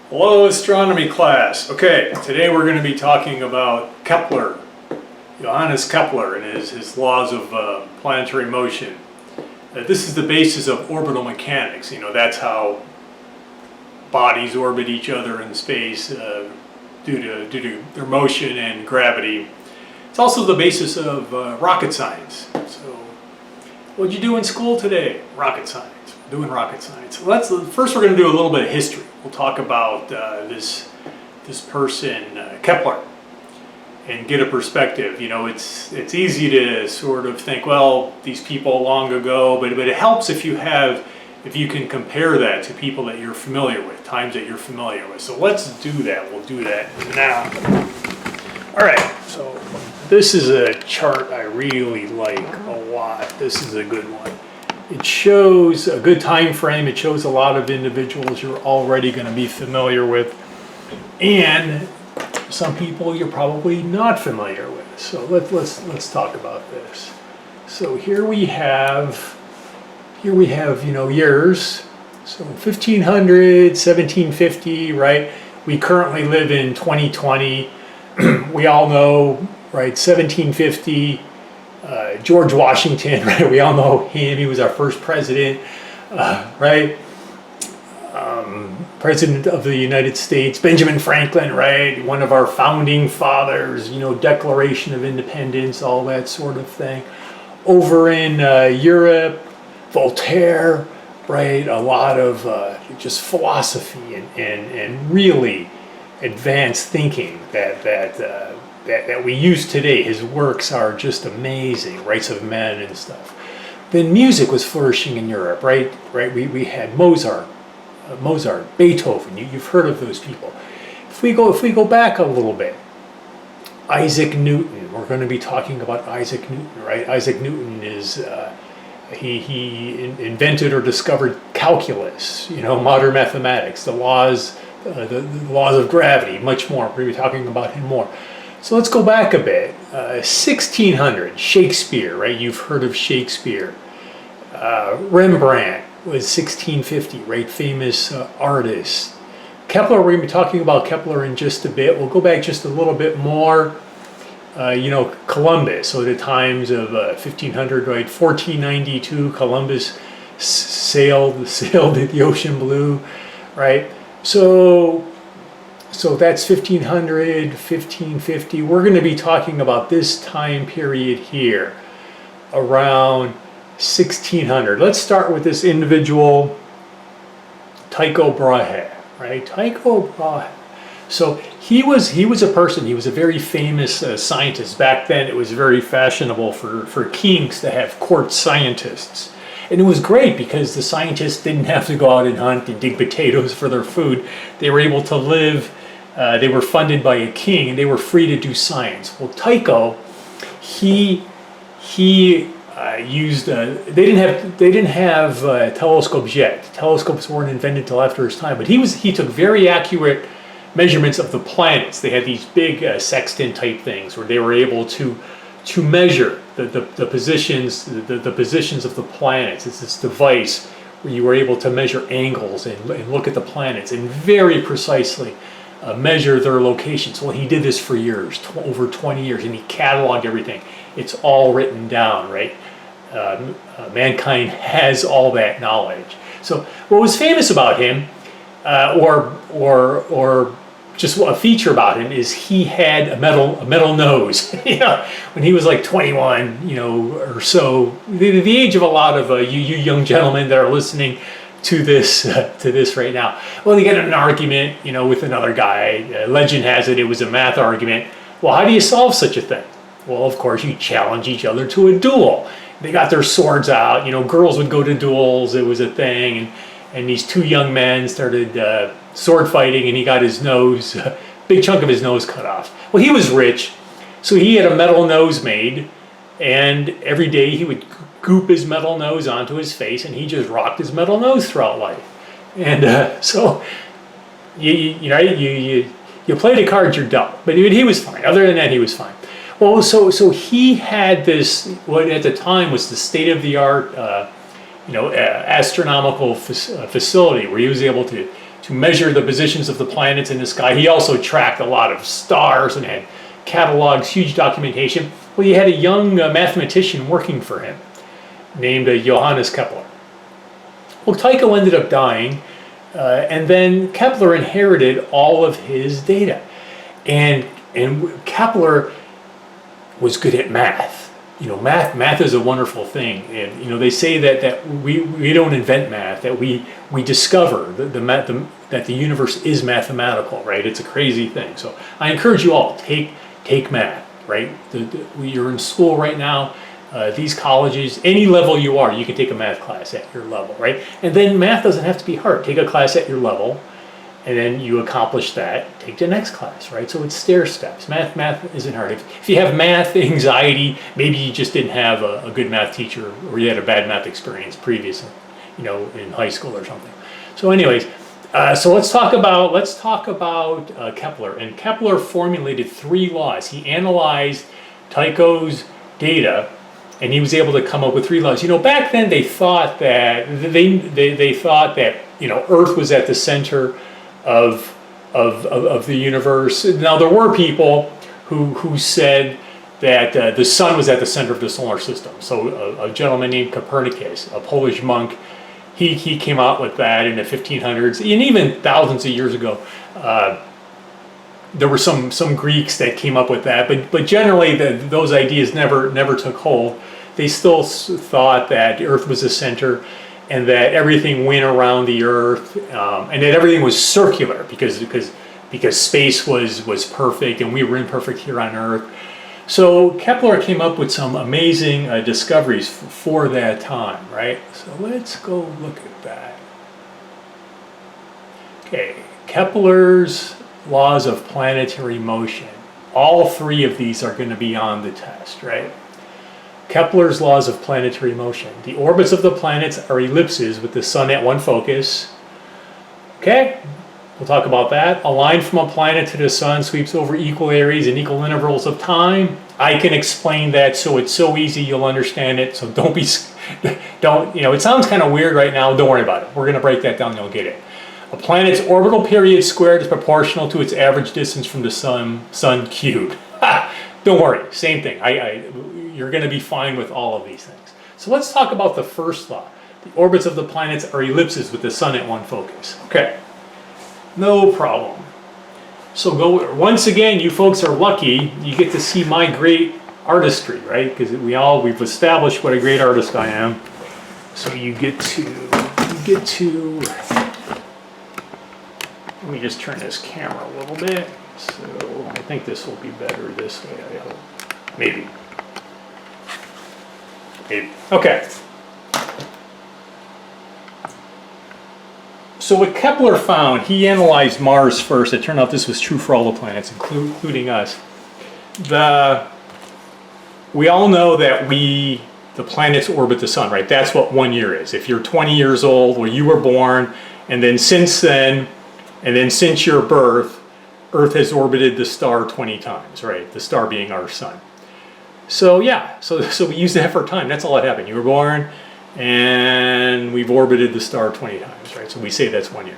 Hello, astronomy class. Okay, today we're going to be talking about Kepler, Johannes Kepler, and his laws of planetary motion. This is the basis of orbital mechanics. You know, that's how bodies orbit each other in space due to their motion and gravity. It's also the basis of rocket science. So, what'd you do in school today? Rocket science. We're doing rocket science. First we're going to do a little bit of history. We'll talk about this person, Kepler, and get a perspective. You know, it's easy to sort of think, well, these people long ago, but it helps if you can compare that to people that you're familiar with, times that you're familiar with. So let's do that. We'll do that now. All right, so this is a chart I really like a lot. This is a good one. It shows a good time frame. It shows a lot of individuals you're already going to be familiar with, and some people you're probably not familiar with. So let's talk about this. So here we have years. So 1500, 1750, right? We currently live in 2020. We all know, right? 1750. George Washington, right? We all know him. He was our first president, right? President of the United States. Benjamin Franklin, right? One of our founding fathers. You know, Declaration of Independence, all that sort of thing. Over in Europe, Voltaire, right? A lot of just philosophy and really advanced thinking that we use today. His works are just amazing, Rights of Men and stuff. Then music was flourishing in Europe, right? We had Mozart, Beethoven. You've heard of those people. If we go back a little bit, Isaac Newton. We're going to be talking about Isaac Newton, right? Isaac Newton is he invented or discovered calculus. You know, modern mathematics, the laws of gravity, much more. We're going to be talking about him more. So let's go back a bit. 1600, Shakespeare, right? You've heard of Shakespeare. Rembrandt was 1650, right? Famous artist. Kepler, we're going to be talking about Kepler in just a bit. We'll go back just a little bit more. Columbus, so the times of 1500, right? 1492, Columbus sailed the ocean blue, right? So that's 1500, 1550. We're going to be talking about this time period here, around 1600. Let's start with this individual, Tycho Brahe, right? Tycho Brahe. So he was a person. He was a very famous scientist. Back then, it was very fashionable for kings to have court scientists. And it was great because the scientists didn't have to go out and hunt and dig potatoes for their food. They were able to live, they were funded by a king, and they were free to do science. Well, Tycho, he used, they didn't have telescopes yet. Telescopes weren't invented until after his time, but he took very accurate measurements of the planets. They had these big sextant type things where they were able to measure the positions of the planets. It's this device where you were able to measure angles and look at the planets and very precisely measure their locations. Well, he did this for years, over 20 years, and he cataloged everything. It's all written down, right? Mankind has all that knowledge. So what was famous about him, or just a feature about him, is he had a metal nose. When he was like 21, or so, the age of a lot of you young gentlemen that are listening to this right now. Well, they get in an argument, with another guy. Legend has it was a math argument. Well, how do you solve such a thing? Well, of course, you challenge each other to a duel. They got their swords out. Girls would go to duels. It was a thing, and these two young men started sword fighting, and he got his nose, big chunk of his nose cut off. Well, he was rich, so he had a metal nose made, and every day he would goop his metal nose onto his face, and he just rocked his metal nose throughout life. And so you play the cards you're dealt. But he was fine. Other than that, he was fine. Well, so he had this, what at the time was the state-of-the-art astronomical facility where he was able to to measure the positions of the planets in the sky. He also tracked a lot of stars and had catalogs, huge documentation. Well, he had a young mathematician working for him named Johannes Kepler. Well, Tycho ended up dying, and then Kepler inherited all of his data. And Kepler was good at math. You know, math is a wonderful thing, and you know they say that we don't invent math, that we discover that the universe is mathematical, right? It's a crazy thing. So I encourage you all, take math, right? You're in school right now. These colleges, any level you are, you can take a math class at your level, right? And then math doesn't have to be hard. Take a class at your level, and then you accomplish that, take the next class, right? So it's stair steps. Math isn't hard. If you have math anxiety, maybe you just didn't have a good math teacher, or you had a bad math experience previously, you know, in high school or something. So anyways, so let's talk about Kepler. And Kepler formulated 3 laws. He analyzed Tycho's data, and he was able to come up with 3 laws. You know, back then they thought that they thought that, you know, Earth was at the center of the universe. Now there were people who said that the sun was at the center of the solar system. So a gentleman named Copernicus, a Polish monk, he came out with that in the 1500s, and even thousands of years ago. There were some Greeks that came up with that, but generally those ideas never took hold. They still thought that the Earth was the center, and that everything went around the Earth, and that everything was circular because space was perfect and we were imperfect here on Earth. So Kepler came up with some amazing discoveries for that time, right? So let's go look at that. Okay, Kepler's laws of planetary motion. All 3 of these are going to be on the test, right? Kepler's laws of planetary motion. The orbits of the planets are ellipses with the sun at one focus. Okay, we'll talk about that. A line from a planet to the sun sweeps over equal areas and equal intervals of time. I can explain that, so it's so easy you'll understand it. So don't, you know, it sounds kind of weird right now. Don't worry about it. We're going to break that down and you'll get it. A planet's orbital period squared is proportional to its average distance from the sun cubed. Don't worry, same thing. You're going to be fine with all of these things. So let's talk about the first law. The orbits of the planets are ellipses with the sun at one focus. Okay, no problem. So once again, you folks are lucky. You get to see my great artistry, right? Because we've established what a great artist I am. So you get to. Let me just turn this camera a little bit. So I think this will be better this way, I hope. Maybe. Okay. So what Kepler found, he analyzed Mars first. It turned out this was true for all the planets, including us. We all know that the planets orbit the sun, right? That's what 1 year is. If you're 20 years old, or you were born, and then since your birth, Earth has orbited the star 20 times, right? The star being our sun. So yeah, so we use that for time. That's all that happened. You were born, and we've orbited the star 20 times, right? So we say that's 1 year.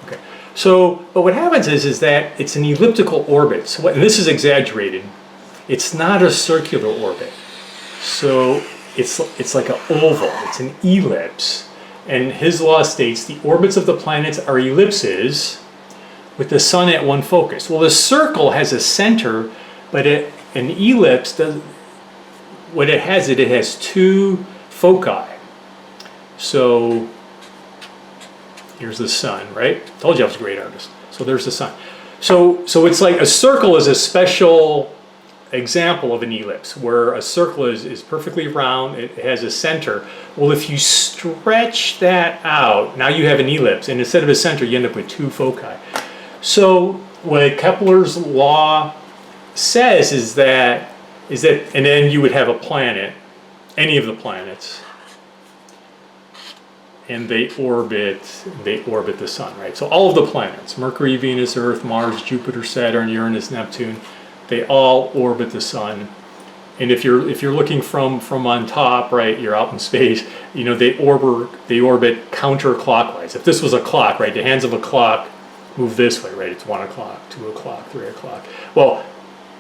Okay. So, but what happens is that it's an elliptical orbit. So, and this is exaggerated. It's not a circular orbit. So it's like an oval. It's an ellipse. And his law states the orbits of the planets are ellipses with the sun at one focus. Well, the circle has a center, but an ellipse does. What it has 2 foci. So here's the sun, right? Told you I was a great artist. So there's the sun. So it's like a circle is a special example of an ellipse, where a circle is perfectly round, it has a center. Well, if you stretch that out, now you have an ellipse, and instead of a center, you end up with 2 foci. So what Kepler's law says is that, and then you would have a planet, any of the planets, and they orbit the sun, right? So all of the planets, Mercury, Venus, Earth, Mars, Jupiter, Saturn, Uranus, Neptune, they all orbit the sun. And if you're looking from on top, right, you're out in space, you know, they orbit counterclockwise. If this was a clock, right, the hands of a clock move this way, right? It's 1 o'clock, 2 o'clock, 3 o'clock. Well,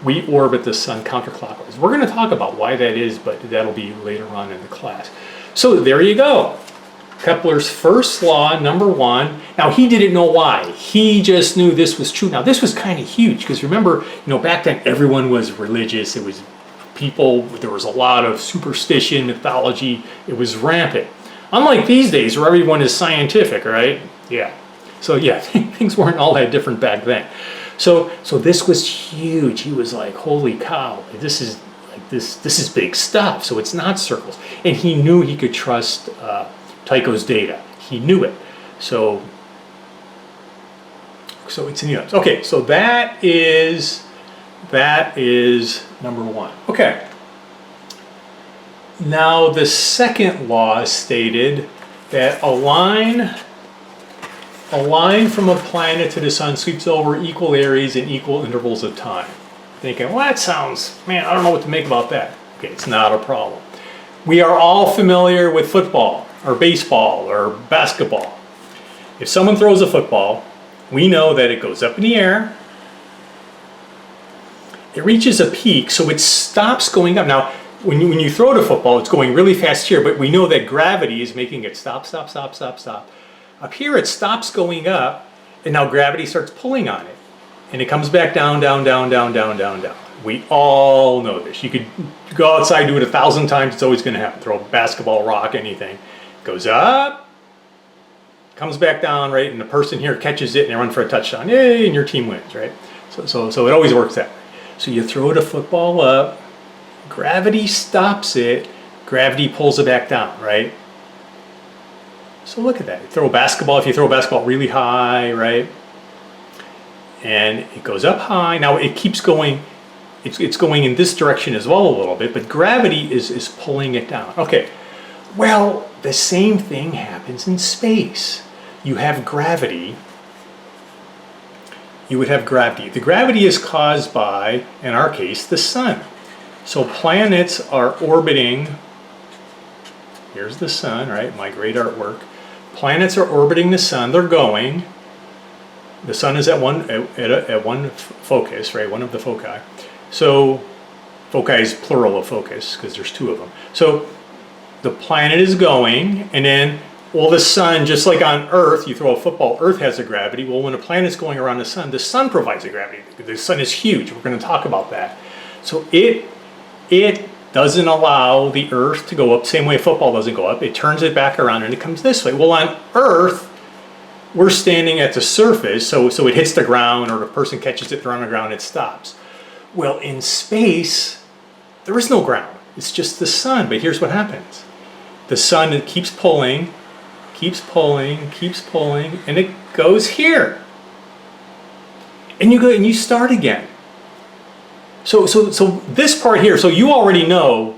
we orbit the sun counterclockwise. We're going to talk about why that is, but that'll be later on in the class. So there you go. Kepler's first law, number 1. Now, he didn't know why. He just knew this was true. Now, this was kind of huge because remember, you know, back then everyone was religious. It was people, there was a lot of superstition, mythology. It was rampant. Unlike these days where everyone is scientific, right? Yeah. So yeah, things weren't all that different back then. So this was huge. He was like, holy cow, this is like this is big stuff. So it's not circles. And he knew he could trust Tycho's data. He knew it. So it's in the ellipse. Okay, so that is number 1. Okay. Now the second law stated that a line from a planet to the sun sweeps over equal areas in equal intervals of time. Thinking, well, that sounds, man, I don't know what to make about that. Okay, it's not a problem. We are all familiar with football or baseball or basketball. If someone throws a football, we know that it goes up in the air, it reaches a peak, so it stops going up. Now, when you throw the football, it's going really fast here, but we know that gravity is making it stop, stop, stop, stop, stop. Up here, it stops going up, and now gravity starts pulling on it. And it comes back down, down, down, down, down, down, down. We all know this. You could go outside, do it 1,000 times, it's always going to happen. Throw a basketball, rock, anything. Goes up, comes back down, right? And the person here catches it, and they run for a touchdown. Yay, and your team wins, right? So it always works that way. So you throw the football up, gravity stops it, gravity pulls it back down, right? So look at that. You throw a basketball, if you throw a basketball really high, right? And it goes up high. Now it keeps going, it's going in this direction as well a little bit, but gravity is pulling it down. Okay, well, the same thing happens in space. You have gravity. You would have gravity. The gravity is caused by, in our case, the sun. So planets are orbiting, here's the sun, right? My great artwork. Planets are orbiting the sun. They're going. The sun is at one focus, right? One of the foci. So foci is plural of focus because there's 2 of them. So the planet is going, and then, well, the sun, just like on Earth, you throw a football, Earth has a gravity. Well, when a planet's going around the sun provides a gravity. The sun is huge. We're going to talk about that. So it doesn't allow the Earth to go up, same way football doesn't go up. It turns it back around and it comes this way. Well, on Earth, we're standing at the surface, so it hits the ground, or the person catches it on the ground, it stops. Well, in space, there is no ground. It's just the sun. But here's what happens. The sun, it keeps pulling, and it goes here. And you go and you start again. So this part here, so you already know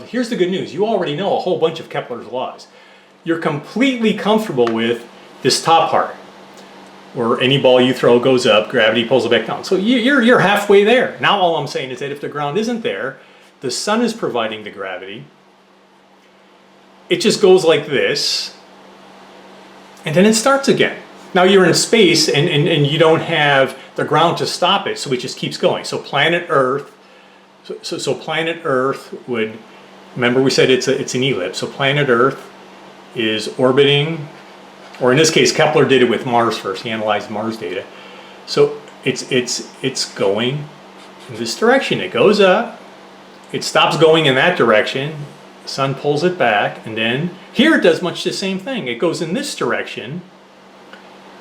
here's the good news, you already know a whole bunch of Kepler's laws. You're completely comfortable with this top part, where any ball you throw goes up, gravity pulls it back down. So you're halfway there. Now all I'm saying is that if the ground isn't there, the sun is providing the gravity. It just goes like this, and then it starts again. Now you're in space and you don't have the ground to stop it, so it just keeps going. So planet Earth, so planet Earth would, remember we said it's an ellipse, so planet Earth is orbiting, or in this case Kepler did it with Mars first, he analyzed Mars data. So it's going in this direction. It goes up, it stops going in that direction, the sun pulls it back, and then here it does much the same thing. It goes in this direction,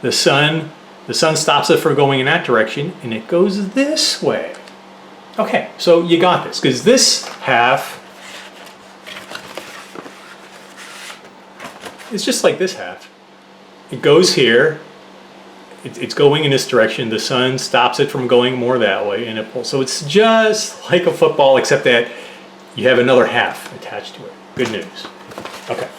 the sun stops it from going in that direction, and it goes this way. Okay, so you got this, because this half is just like this half. It goes here, it's going in this direction, the sun stops it from going more that way, and it pulls. So it's just like a football, except that you have another half attached to it. Good news. Okay.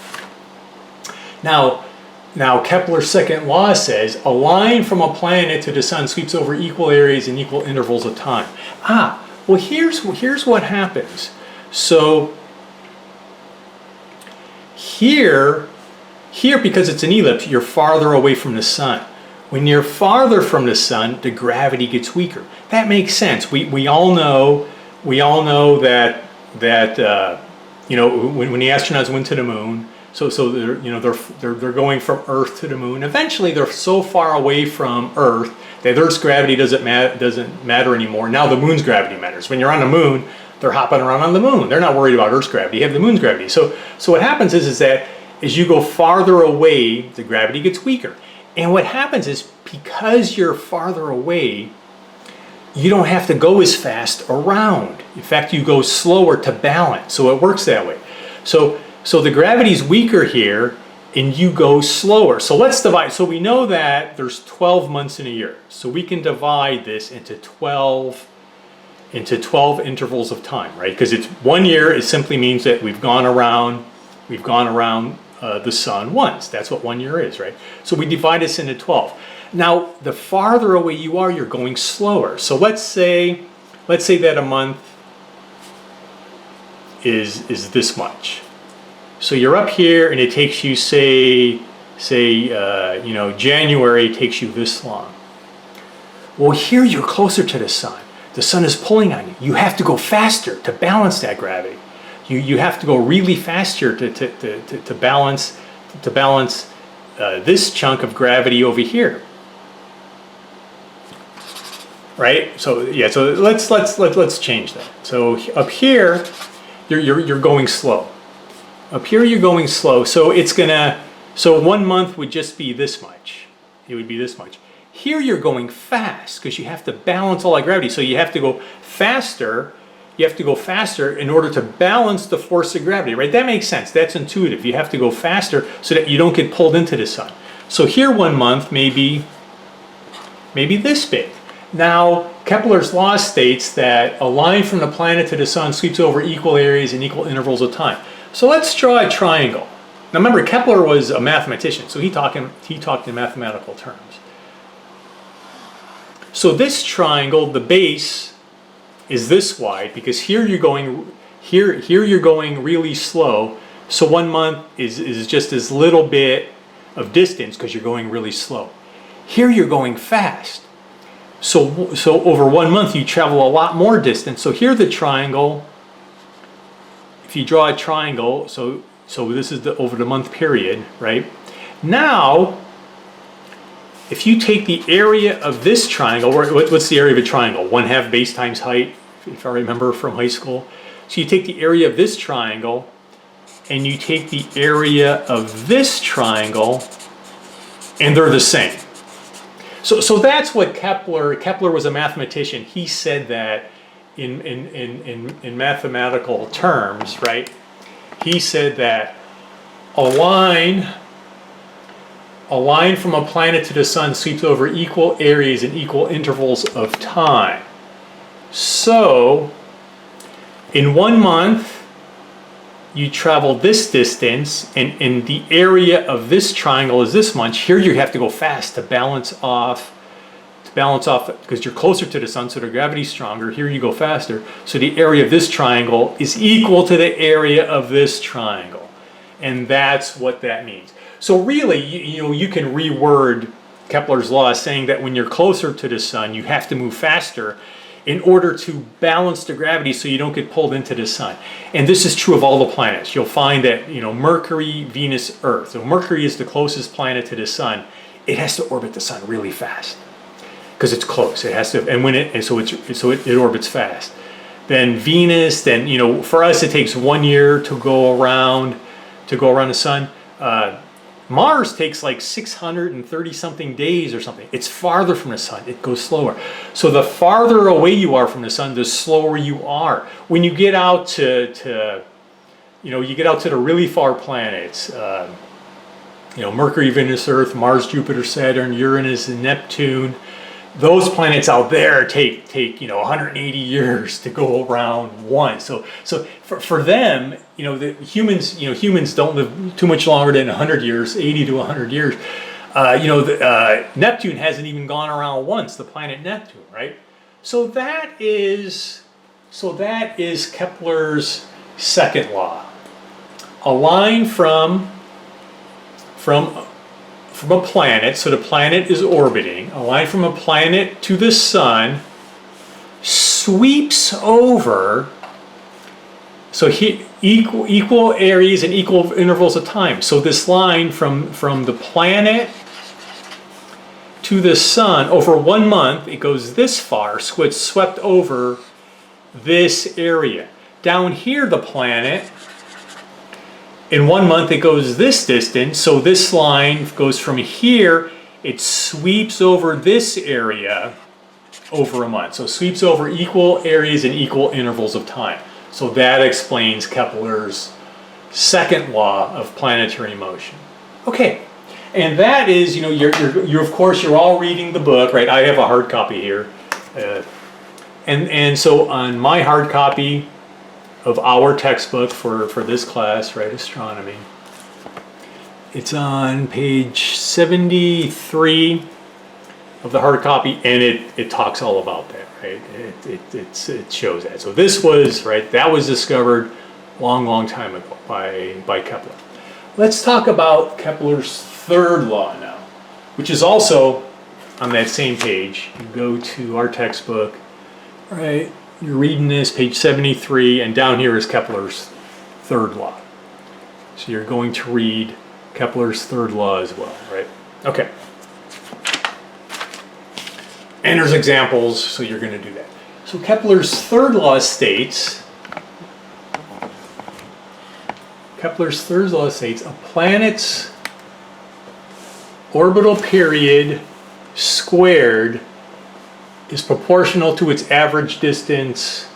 Now Kepler's second law says a line from a planet to the sun sweeps over equal areas in equal intervals of time. Well, here's what happens. So here, because it's an ellipse, you're farther away from the sun. When you're farther from the sun, the gravity gets weaker. That makes sense. We all know that you know, when the astronauts went to the moon, so they're, you know, they're going from Earth to the moon. Eventually, they're so far away from Earth that Earth's gravity doesn't matter anymore. Now the moon's gravity matters. When you're on the moon, they're hopping around on the moon. They're not worried about Earth's gravity. You have the moon's gravity. So what happens is that as you go farther away, the gravity gets weaker. And what happens is, because you're farther away, you don't have to go as fast around. In fact, you go slower to balance. So it works that way. So the gravity's weaker here, and you go slower. So let's divide. So we know that there's 12 months in a year. So we can divide this into 12 intervals of time, right? Because it's 1 year. It simply means that we've gone around the sun once. That's what 1 year is, right? So we divide this into 12. Now, the farther away you are, you're going slower. So let's say that a month is this much. So you're up here, and it takes you, say you know, January takes you this long. Well, here you're closer to the sun. The sun is pulling on you. You have to go faster to balance that gravity. You have to go really fast here to balance this chunk of gravity over here. Right? So yeah. So let's change that. So up here, you're going slow. Up here you're going slow. So it's gonna. So 1 month would just be this much. It would be this much. Here you're going fast because you have to balance all that gravity. So you have to go faster. You have to go faster in order to balance the force of gravity, right? That makes sense. That's intuitive. You have to go faster so that you don't get pulled into the sun. So here 1 month may be this big. Now, Kepler's law states that a line from the planet to the sun sweeps over equal areas and equal intervals of time. So let's draw a triangle. Now remember, Kepler was a mathematician, so he talked in mathematical terms. So this triangle, the base is this wide, because here you're going you're going really slow. So 1 month is just this little bit of distance because you're going really slow. Here you're going fast. So over 1 month you travel a lot more distance. So here the triangle, if you draw a triangle, so this is over the month period, right? Now, if you take the area of this triangle, what's the area of a triangle? 1/2 base times height, if I remember from high school. So you take the area of this triangle, and you take the area of this triangle, and they're the same. So that's what Kepler was a mathematician. He said that in mathematical terms, right? He said that a line from a planet to the sun sweeps over equal areas and equal intervals of time. So in 1 month, you travel this distance, and the area of this triangle is this much. Here you have to go fast to balance off, because you're closer to the sun, so the gravity's stronger. Here you go faster, so the area of this triangle is equal to the area of this triangle, and that's what that means. So really, you can reword Kepler's law saying that when you're closer to the sun, you have to move faster in order to balance the gravity so you don't get pulled into the sun. And this is true of all the planets. You'll find that, Mercury, Venus, Earth. So Mercury is the closest planet to the sun. It has to orbit the sun really fast because it's close. It has to, and so it orbits fast. Then Venus, then for us it takes 1 year to go around the sun. Mars takes like 630 something days or something. It's farther from the sun. It goes slower. So the farther away you are from the sun, the slower you are. When you get out to the really far planets, Mercury, Venus, Earth, Mars, Jupiter, Saturn, Uranus, and Neptune. Those planets out there take 180 years to go around one. So for them, the humans don't live too much longer than 100 years, 80 to 100 years. Neptune hasn't even gone around once, the planet Neptune, right? So that is So that is Kepler's second law. A line from a planet, so the planet is orbiting, a line from a planet to the sun sweeps over, so equal areas and equal intervals of time. So this line from the planet to the sun over 1 month, it goes this far, so it's swept over this area. Down here, the planet, in 1 month, it goes this distance, so this line goes from here, it sweeps over this area over a month. So it sweeps over equal areas and equal intervals of time. So that explains Kepler's second law of planetary motion. Okay, and that is, you know, you're of course, you're all reading the book, right? I have a hard copy here. And so on my hard copy of our textbook for this class, right, astronomy, it's on page 73 of the hard copy, and it talks all about that, right? It shows that. So this was, right, that was discovered long time ago by Kepler. Let's talk about Kepler's third law now, which is also on that same page. You go to our textbook, right? You're reading this, page 73, and down here is Kepler's third law. So you're going to read Kepler's third law as well, right? Okay. And there's examples, so you're going to do that. So Kepler's third law states, a planet's orbital period squared is proportional to its average distance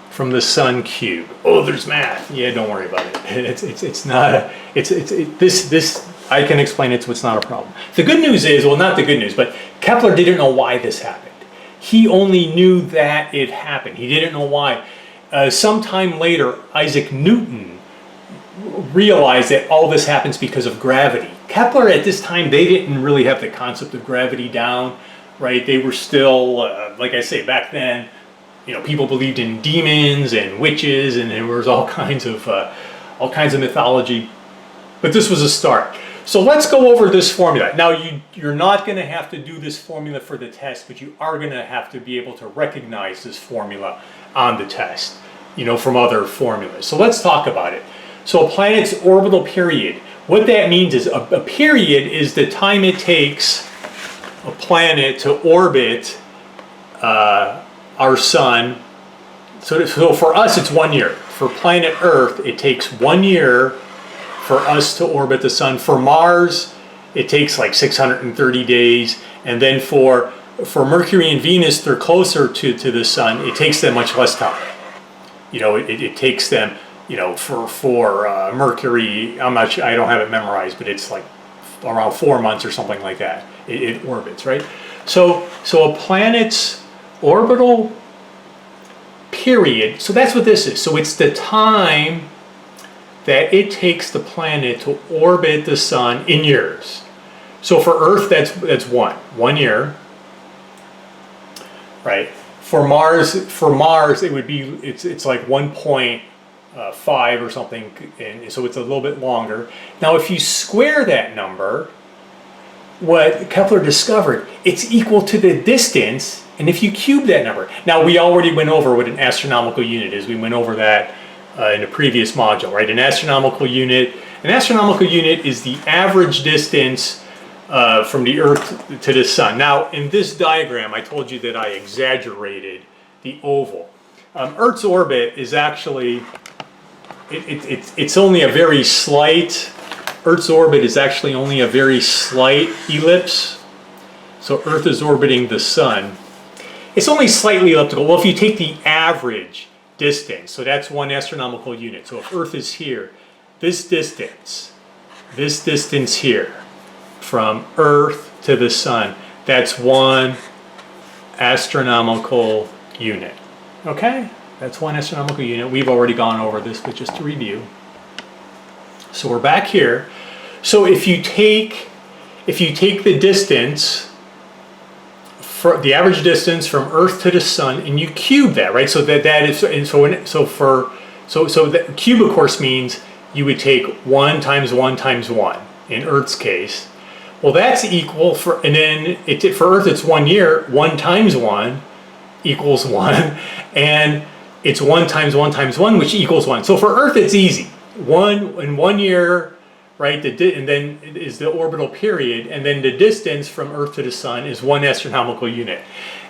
from the sun cube. Oh, there's math. Yeah, don't worry about it. It's not this I can explain it, so it's not a problem. The good news is, well, not the good news, but Kepler didn't know why this happened. He only knew that it happened. He didn't know why. Sometime later, Isaac Newton realized that all this happens because of gravity. Kepler at this time, they didn't really have the concept of gravity down, right? They were still, like I say, back then, you know, people believed in demons and witches, and there was all kinds of mythology. But this was a start. So let's go over this formula. Now, you're not going to have to do this formula for the test, but you are going to have to be able to recognize this formula on the test, you know, from other formulas. So let's talk about it. So a planet's orbital period, what that means is a period is the time it takes a planet to orbit our sun. So for us, it's 1 year. For planet Earth, it takes 1 year for us to orbit the sun. For Mars, it takes like 630 days. And then for Mercury and Venus, they're closer to the sun. It takes them much less time. You know, it takes them, you know, for Mercury, I'm not sure, I don't have it memorized, but it's like around 4 months or something like that. It orbits, right? So a planet's orbital period, so that's what this is. So it's the time that it takes the planet to orbit the sun in years. So for Earth, that's 1 year, right? For Mars, it would be it's like 1.5 or something, and so it's a little bit longer. Now, if you square that number, what Kepler discovered, it's equal to the distance, and if you cube that number. Now, we already went over what an astronomical unit is. We went over that in a previous module, right? An astronomical unit is the average distance from the Earth to the sun. Now, in this diagram, I told you that I exaggerated the oval. Earth's orbit is actually, it's only a very slight, Earth's orbit is actually only a very slight ellipse. So Earth is orbiting the sun. It's only slightly elliptical. Well, if you take the average distance, so that's 1 astronomical unit. So if Earth is here, this distance here, from Earth to the sun, that's 1 astronomical unit. Okay? That's 1 astronomical unit. We've already gone over this, but just to review. So we're back here. So if you take the distance for the average distance from Earth to the Sun, and you cube that, right? So that is, and so the cube, of course, means you would take 1 times 1 times 1 in Earth's case. Well, that's equal for, and then for Earth it's 1 year. 1 times 1 equals 1, and it's 1 times 1 times 1, which equals 1. So for Earth it's easy. In 1 year, right? And then is the orbital period, and then the distance from Earth to the Sun is 1 astronomical unit.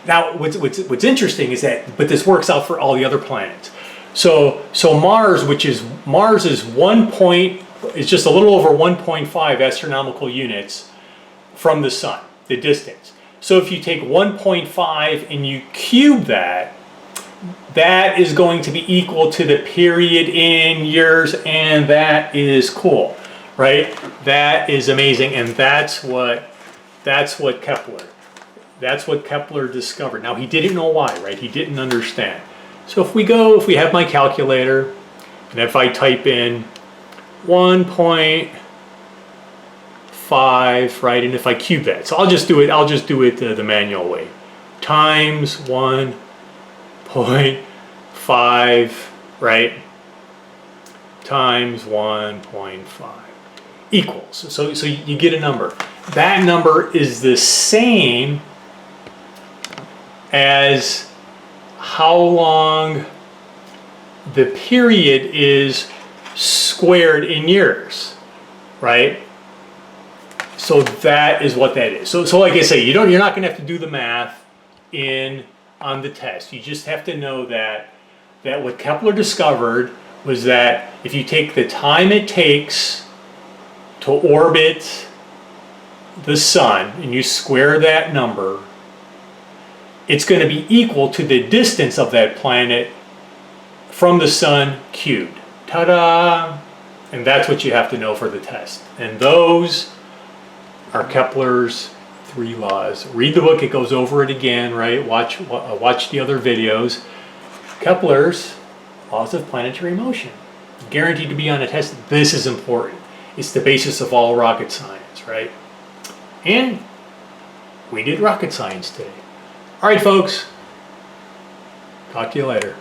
Now, what's interesting is that, but this works out for all the other planets. So Mars is just a little over 1.5 astronomical units from the Sun, the distance. So if you take 1.5 and you cube that, that is going to be equal to the period in years, and that is cool, right? That is amazing, and that's what Kepler discovered. Now, he didn't know why, right? He didn't understand. So if we have my calculator, and if I type in 1.5, right, and if I cube that, so I'll just do it the manual way, times 1.5, right, times 1.5 equals. So you get a number. That number is the same as how long the period is squared in years, right? So that is what that is. So like I say, you're not going to have to do the math on the test. You just have to know that what Kepler discovered was that if you take the time it takes to orbit the Sun and you square that number, it's going to be equal to the distance of that planet from the Sun cubed. Ta-da! And that's what you have to know for the test. And those are Kepler's 3 laws. Read the book, it goes over it again, right? Watch the other videos. Kepler's laws of planetary motion. Guaranteed to be on a test. This is important. It's the basis of all rocket science, right? And we did rocket science today. All right, folks. Talk to you later.